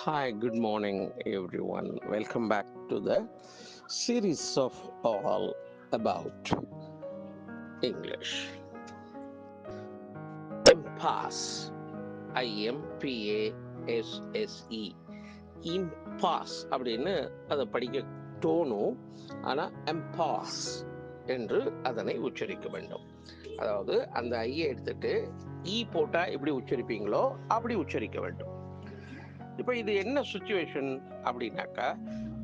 Hi, good morning, everyone. Welcome back to the series of All About English. Impasse, IMPASSE. இம்பாஸ் அப்படின்னு அதை படிக்க தோணும், ஆனால் எம்பாஸ் என்று அதனை உச்சரிக்க வேண்டும். அதாவது அந்த ஐயை எடுத்துட்டு ஈ போட்டா எப்படி உச்சரிப்பீங்களோ அப்படி உச்சரிக்க வேண்டும். இப்போ இது என்ன சுச்சுவேஷன் அப்படின்னாக்கா,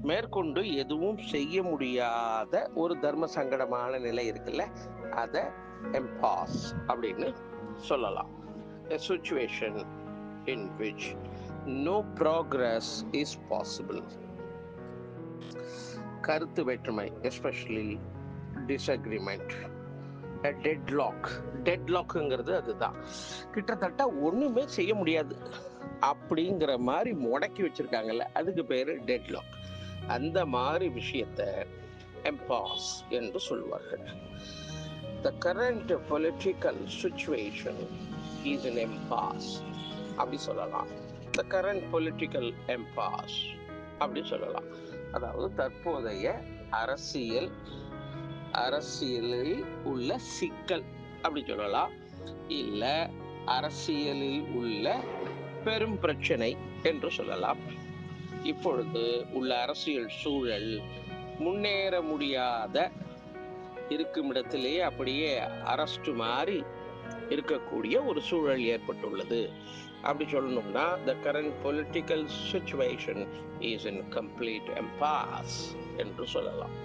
மேற்கொண்டு எதுவும் செய்ய முடியாத ஒரு தர்ம சங்கடமான நிலை இருக்குல்ல, அதை எம்பாஸ் அப்படின்னு சொல்லலாம். A situation in which no progress is possible. கருத்து வேற்றுமை, எஸ்பெஷலி டிஸ்அக்ரிமெண்ட். டெட்லாக்ங்கிறது அதுதான். கிட்டத்தட்ட ஒண்ணுமே செய்ய முடியாது அப்படிங்கிற மாதிரி முடக்கி வச்சிருக்காங்கல்ல, அதுக்கு பேரு டெட்லாக். அந்த மாதிரி விஷயத்த எம்பாஸ் என்று சொல்வார்கள். The current political situation is an impasse அப்படி சொல்லலாம். The current political impasse அப்படி சொல்லலாம். அதாவது தற்போதைய அரசியலில் உள்ள சிக்கல் அப்படி சொல்லலாம். இல்ல அரசியலில் உள்ள பெரும் பிரச்சனை என்று சொல்லலாம். இப்பொழுது உள்ள அரசியல் சூழல் முன்னேற முடியாத, இருக்கும் இடத்திலேயே அப்படியே அரஸ்ட் மாதிரி இருக்கக்கூடிய ஒரு சூழல் ஏற்பட்டுள்ளது. அப்படி சொல்லணும்னா the current political situation is in complete impasse என்று சொல்லலாம்.